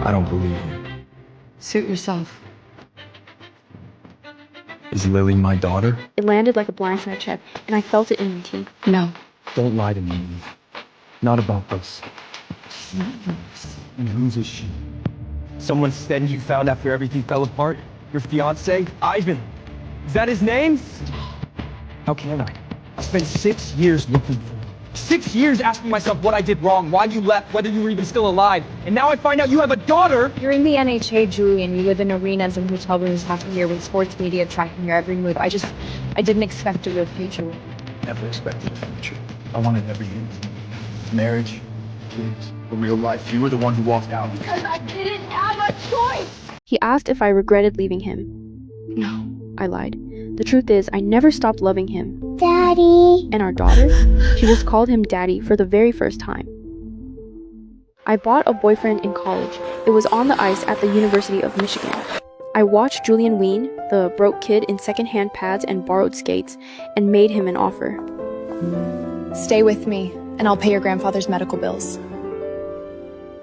I don't believe you. Suit yourself. Is Lily my daughter? It landed like a blindside check, and I felt it in my teeth. No. Don't lie to me, Eve. Not about this. And whose is she? Someone said you found after everything fell apart? Your fiancé, Ivan? Is that his name? How can I? I spent 6 years looking for you. 6 years asking myself what I did wrong, why you left, whether you were even still alive. And now I find out you have a daughter! You're in the NHA, Julian. You live in arenas and hotel rooms half a year with sports media tracking your every move. I didn't expect a real future. Never expected a future. I wanted everything. Marriage, kids, a real life. You were the one who walked out. Because I didn't have a choice! He asked if I regretted leaving him. No. I lied. The truth is, I never stopped loving him. Daddy. And our daughter? She just called him Daddy for the very first time. I bought a boyfriend in college. It was on the ice at the University of Michigan. I watched Julian wean, the broke kid in secondhand pads and borrowed skates, and made him an offer. Stay with me, and I'll pay your grandfather's medical bills.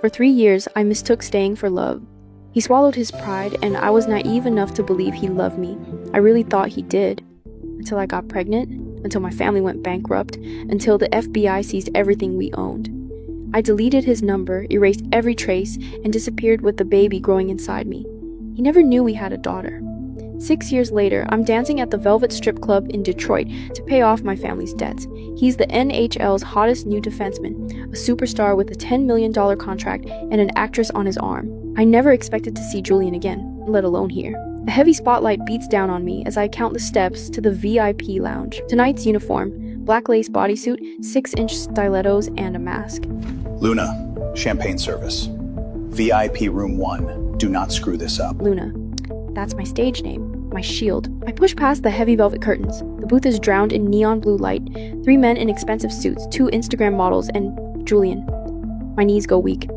For 3 years, I mistook staying for love. He swallowed his pride, and I was naive enough to believe he loved me. I really thought he did. Until I got pregnant, until my family went bankrupt, until the FBI seized everything we owned. I deleted his number, erased every trace, and disappeared with the baby growing inside me. He never knew we had a daughter. 6 years later, I'm dancing at the Velvet Strip Club in Detroit to pay off my family's debts. He's the NHL's hottest new defenseman, a superstar with a $10 million contract and an actress on his arm. I never expected to see Julian again, let alone here. A heavy spotlight beats down on me as I count the steps to the VIP lounge. Tonight's uniform, black lace bodysuit, 6-inch stilettos, and a mask. Luna, champagne service. VIP room 1. Do not screw this up. Luna. That's my stage name, my shield. I push past the heavy velvet curtains. The booth is drowned in neon blue light. 3 men in expensive suits, 2 Instagram models, and Julian. My knees go weak.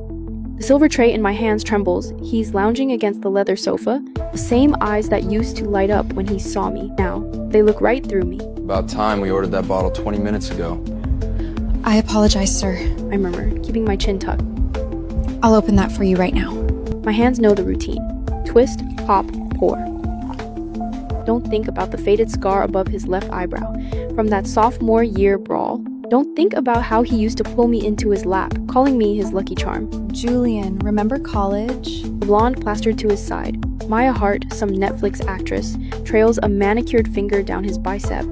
The silver tray in my hands trembles. He's lounging against the leather sofa. The same eyes that used to light up when he saw me. Now, they look right through me. About time. We ordered that bottle 20 minutes ago. I apologize, sir. I murmur, keeping my chin tucked. I'll open that for you right now. My hands know the routine. Twist, pop, pour. Don't think about the faded scar above his left eyebrow from that sophomore year brawl. Don't think about how he used to pull me into his lap, calling me his lucky charm. Julian, remember college? The blonde plastered to his side. Maya Hart, some Netflix actress, trails a manicured finger down his bicep.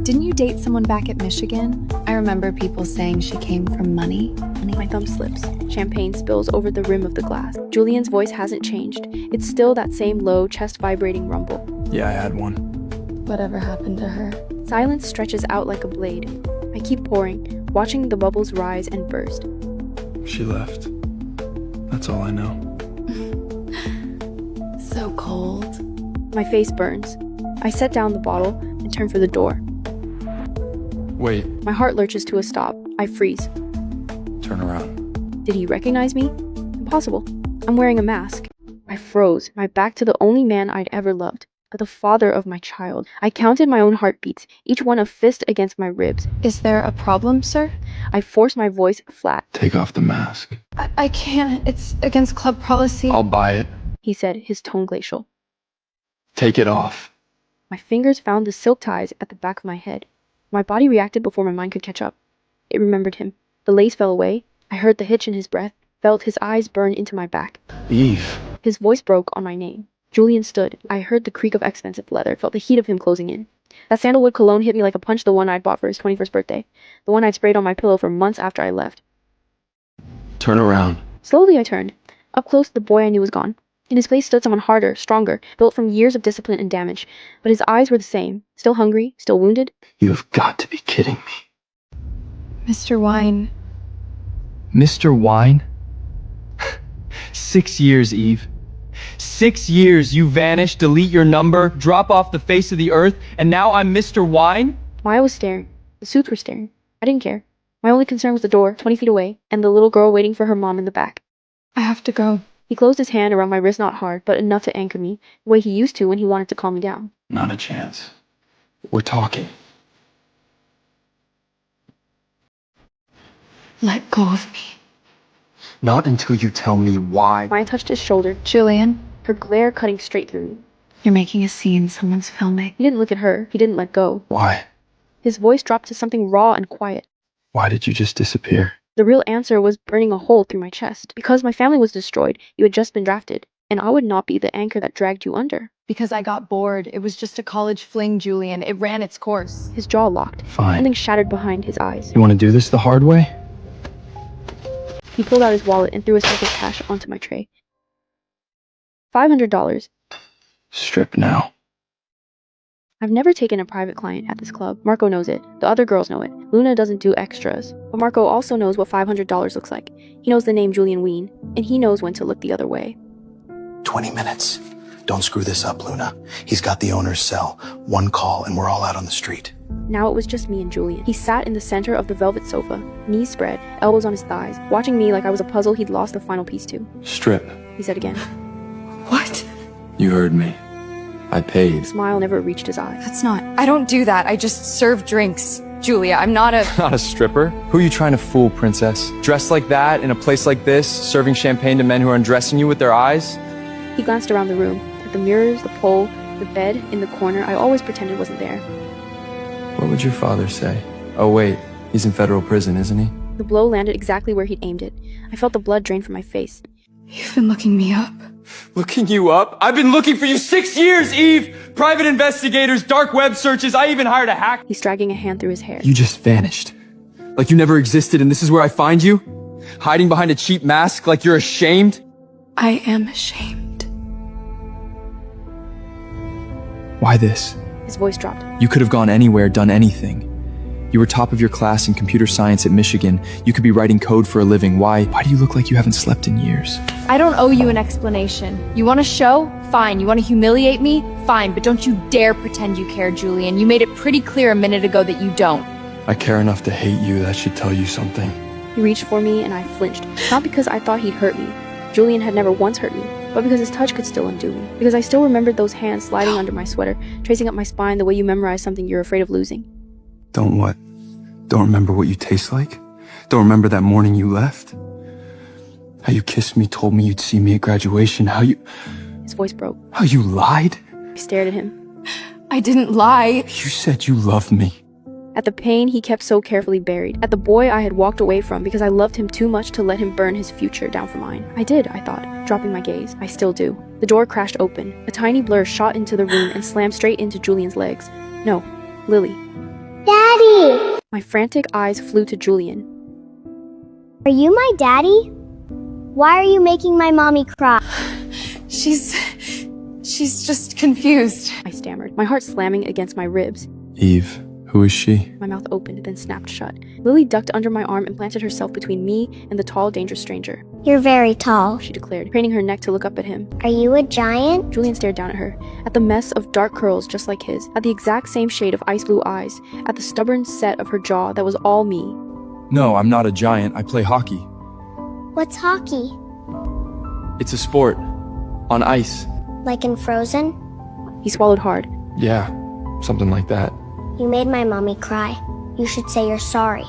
Didn't you date someone back at Michigan? I remember people saying she came from money. My thumb slips. Champagne spills over the rim of the glass. Julian's voice hasn't changed. It's still that same low, chest-vibrating rumble. Yeah, I had one. Whatever happened to her? Silence stretches out like a blade. I keep pouring, watching the bubbles rise and burst. She left. That's all I know. So cold. My face burns. I set down the bottle and turn for the door. Wait, My heart lurches to a stop. I freeze. turn around. Did he recognize me? Impossible. I'm wearing a mask. I froze, my back to the only man I'd ever loved. The father of my child. I counted my own heartbeats, each one a fist against my ribs. Is there a problem, sir? I forced my voice flat. Take off the mask. I can't. It's against club policy. I'll buy it. He said, his tone glacial. Take it off. My fingers found the silk ties at the back of my head. My body reacted before my mind could catch up. It remembered him. The lace fell away. I heard the hitch in his breath, felt his eyes burn into my back. Eve. His voice broke on my name. Julian stood. I heard the creak of expensive leather, felt the heat of him closing in. That sandalwood cologne hit me like a punch, the one I'd bought for his 21st birthday. The one I'd sprayed on my pillow for months after I left. Turn around. Slowly I turned. Up close, the boy I knew was gone. In his place stood someone harder, stronger, built from years of discipline and damage. But his eyes were the same. Still hungry, still wounded. You have got to be kidding me. Mr. Wine. Mr. Wine? 6 years, Eve. 6 years you vanish, delete your number, drop off the face of the earth, and now I'm Mr. Wine? Maya was staring. The suits were staring. I didn't care. My only concern was the door, 20 feet away, and the little girl waiting for her mom in the back. I have to go. He closed his hand around my wrist, not hard, but enough to anchor me, the way he used to when he wanted to calm me down. Not a chance. We're talking. Let go of me. Not until you tell me why. Maya touched his shoulder, Julian, her glare cutting straight through me. you're making a scene. Someone's filming. He didn't look at her. He didn't let go. Why? His voice dropped to something raw and quiet. Why did you just disappear? The real answer was burning a hole through my chest. Because my family was destroyed, you had just been drafted, and I would not be the anchor that dragged you under. Because I got bored. It was just a college fling, Julian. It ran its course. His jaw locked. Fine. Something shattered behind his eyes. You want to do this the hard way? He pulled out his wallet and threw a stack of cash onto my tray. $500. Strip now. I've never taken a private client at this club. Marco knows it. The other girls know it. Luna doesn't do extras. But Marco also knows what $500 looks like. He knows the name Julian Ween, and he knows when to look the other way. 20 minutes. Don't screw this up, Luna. He's got the owner's cell. One call and we're all out on the street. Now it was just me and Julian. He sat in the center of the velvet sofa, knees spread, elbows on his thighs, watching me like I was a puzzle he'd lost the final piece to. Strip. He said again. What? You heard me. I paid. The smile never reached his eyes. That's not. I don't do that. I just serve drinks. Julia, I'm not a. Not a stripper? Who are you trying to fool, princess? Dressed like that, in a place like this, serving champagne to men who are undressing you with their eyes? He glanced around the room, at the mirrors, the pole, the bed in the corner I always pretended wasn't there. What would your father say? Oh wait, he's in federal prison, isn't he? The blow landed exactly where he'd aimed it. I felt the blood drain from my face. You've been looking me up. Looking you up? I've been looking for you 6 years, Eve! Private investigators, dark web searches, I even hired a hack. He's dragging a hand through his hair. You just vanished. Like you never existed and this is where I find you? Hiding behind a cheap mask like you're ashamed? I am ashamed. Why this? His voice dropped. You could have gone anywhere, done anything. You were top of your class in computer science at Michigan. You could be writing code for a living. Why do you look like you haven't slept in years? I don't owe you an explanation. You want a show? Fine. You want to humiliate me? Fine. But don't you dare pretend you care, Julian. You made it pretty clear a minute ago that you don't. I care enough to hate you. That should tell you something. He reached for me and I flinched. Not because I thought he'd hurt me. Julian had never once hurt me. But because his touch could still undo me. Because I still remembered those hands sliding under my sweater, tracing up my spine the way you memorize something you're afraid of losing. Don't what? Don't remember what you taste like? Don't remember that morning you left? How you kissed me, told me you'd see me at graduation, His voice broke. how you lied? I stared at him. I didn't lie. You said you loved me. At the pain he kept so carefully buried. At the boy I had walked away from because I loved him too much to let him burn his future down for mine. I did, I thought, dropping my gaze. I still do. The door crashed open. A tiny blur shot into the room and slammed straight into Julian's legs. No, Lily. Daddy! My frantic eyes flew to Julian. Are you my daddy? Why are you making my mommy cry? She's just confused. I stammered, my heart slamming against my ribs. Eve, who is she? My mouth opened, then snapped shut. Lily ducked under my arm and planted herself between me and the tall, dangerous stranger. You're very tall. She declared, craning her neck to look up at him. Are you a giant? Julian stared down at her, at the mess of dark curls just like his, at the exact same shade of ice blue eyes, at the stubborn set of her jaw that was all me. No, I'm not a giant. I play hockey. What's hockey? It's a sport. On ice. Like in Frozen? He swallowed hard. Yeah, something like that. You made my mommy cry. You should say you're sorry.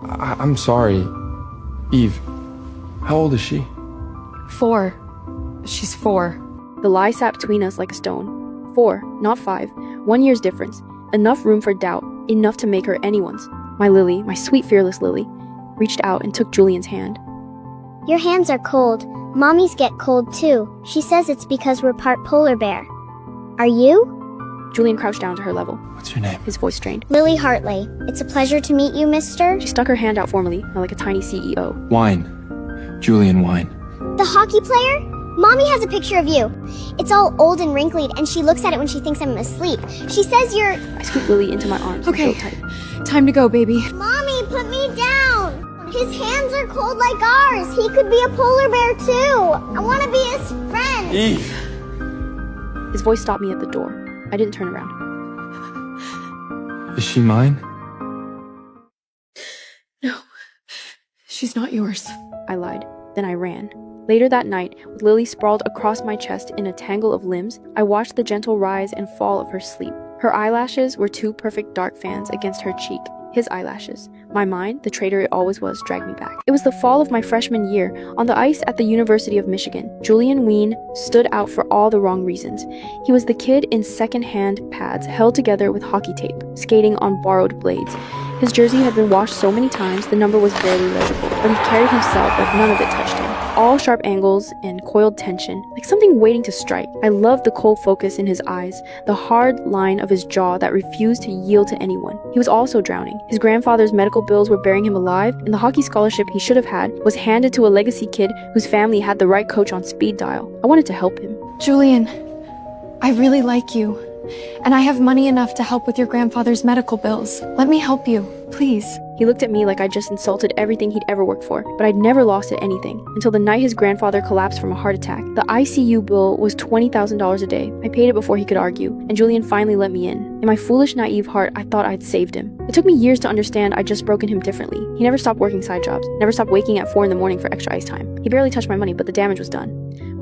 I'm sorry. Eve, how old is she? 4. She's 4. The lie sat between us like a stone. 4, not 5. 1 year's difference. Enough room for doubt. Enough to make her anyone's. My Lily, my sweet fearless Lily, reached out and took Julian's hand. Your hands are cold. Mommies get cold too. She says it's because we're part polar bear. Are you? Julian crouched down to her level. What's your name? His voice strained. Lily Hartley. It's a pleasure to meet you, mister. She stuck her hand out formally, like a tiny CEO. Wine. Julian Wine. The hockey player? Mommy has a picture of you. It's all old and wrinkled, and she looks at it when she thinks I'm asleep. She says you're... I scooped Lily into my arms. Okay. So tight. Time to go, baby. Mommy, put me down! His hands are cold like ours. He could be a polar bear too. I want to be his friend. Eve! His voice stopped me at the door. I didn't turn around. Is she mine? No, she's not yours. I lied. Then I ran. Later that night, with Lily sprawled across my chest in a tangle of limbs, I watched the gentle rise and fall of her sleep. Her eyelashes were 2 perfect dark fans against her cheek. His eyelashes, My mind, the traitor it always was, dragged me back. It was the fall of my freshman year, on the ice at the University of Michigan. Julian Ween stood out for all the wrong reasons. He was the kid in second-hand pads held together with hockey tape, skating on borrowed blades. His jersey had been washed so many times the number was barely legible, but he carried himself like none of it touched him. All sharp angles and coiled tension, like something waiting to strike. I loved the cold focus in his eyes, the hard line of his jaw that refused to yield to anyone. He was also drowning. His grandfather's medical bills were burying him alive, and the hockey scholarship he should have had was handed to a legacy kid whose family had the right coach on speed dial. I wanted to help him. Julian, I really like you. And I have money enough to help with your grandfather's medical bills. Let me help you, please. He looked at me like I'd just insulted everything he'd ever worked for, but I'd never lost at anything, until the night his grandfather collapsed from a heart attack. The ICU bill was $20,000 a day. I paid it before he could argue, and Julian finally let me in. In my foolish, naive heart, I thought I'd saved him. It took me years to understand I'd just broken him differently. He never stopped working side jobs, never stopped waking at 4 in the morning for extra ice time. He barely touched my money, but the damage was done.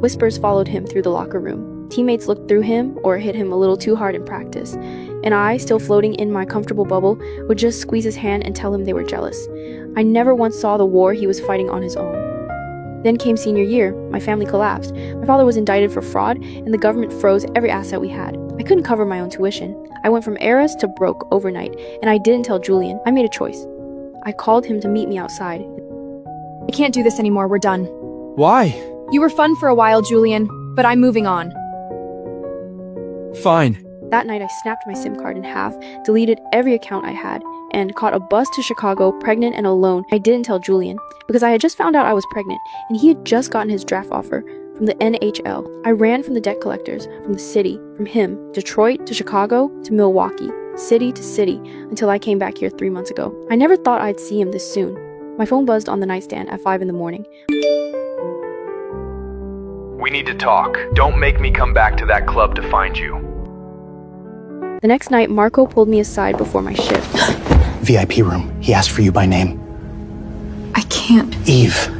Whispers followed him through the locker room. Teammates looked through him or hit him a little too hard in practice, and I, still floating in my comfortable bubble, would just squeeze his hand and tell him they were jealous. I never once saw the war he was fighting on his own. Then came senior year. My family collapsed. My father was indicted for fraud, and the government froze every asset we had. I couldn't cover my own tuition. I went from heiress to broke overnight, and I didn't tell Julian. I made a choice. I called him to meet me outside. I can't do this anymore, we're done. Why? You were fun for a while, Julian, but I'm moving on. Fine. That night I snapped my SIM card in half, deleted every account I had, and caught a bus to Chicago, pregnant and alone. I didn't tell Julian, because I had just found out I was pregnant, and he had just gotten his draft offer from the NHL. I ran from the debt collectors, from the city, from him, Detroit to Chicago to Milwaukee, city to city, until I came back here 3 months ago. I never thought I'd see him this soon. My phone buzzed on the nightstand at 5 in the morning. We need to talk. Don't make me come back to that club to find you. The next night, Marco pulled me aside before my shift. VIP room. He asked for you by name. I can't. Eve.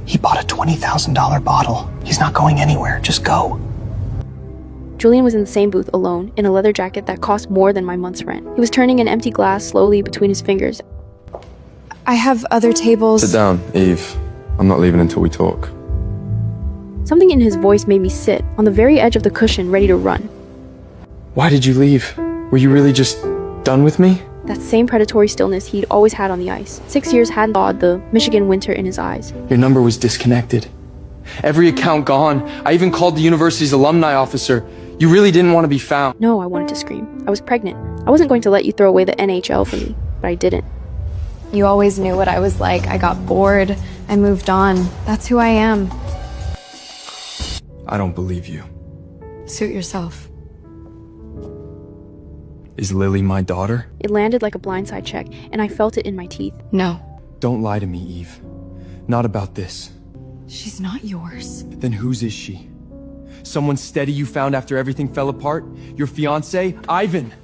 He bought a $20,000 bottle. He's not going anywhere. Just go. Julian was in the same booth alone, in a leather jacket that cost more than my month's rent. He was turning an empty glass slowly between his fingers. I have other tables. Sit down, Eve. I'm not leaving until we talk. Something in his voice made me sit, on the very edge of the cushion, ready to run. Why did you leave? Were you really just done with me? That same predatory stillness he'd always had on the ice. 6 years hadn't thawed the Michigan winter in his eyes. Your number was disconnected. Every account gone. I even called the university's alumni officer. You really didn't want to be found. No, I wanted to scream. I was pregnant. I wasn't going to let you throw away the NHL for me, but I didn't. You always knew what I was like. I got bored. I moved on. That's who I am. I don't believe you. Suit yourself. Is Lily my daughter? It landed like a blindside check, and I felt it in my teeth. No. Don't lie to me, Eve. Not about this. She's not yours. Then whose is she? Someone steady you found after everything fell apart? Your fiancé, Ivan?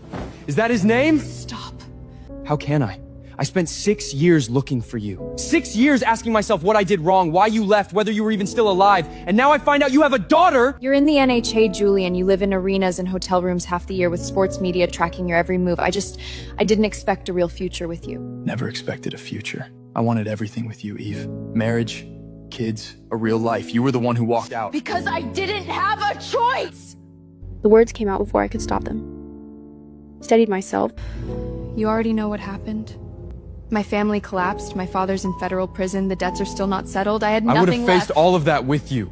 Is that his name? Stop. How can I? I spent 6 years looking for you. 6 years asking myself what I did wrong, why you left, whether you were even still alive. And now I find out you have a daughter! You're in the NHA, Julian. You live in arenas and hotel rooms half the year with sports media tracking your every move. I didn't expect a real future with you. Never expected a future. I wanted everything with you, Eve. Marriage, kids, a real life. You were the one who walked out. Because I didn't have a choice! The words came out before I could stop them. Steadied myself. You already know what happened. My family collapsed. My father's in federal prison. The debts are still not settled. I had I would nothing have faced left. all of that with you.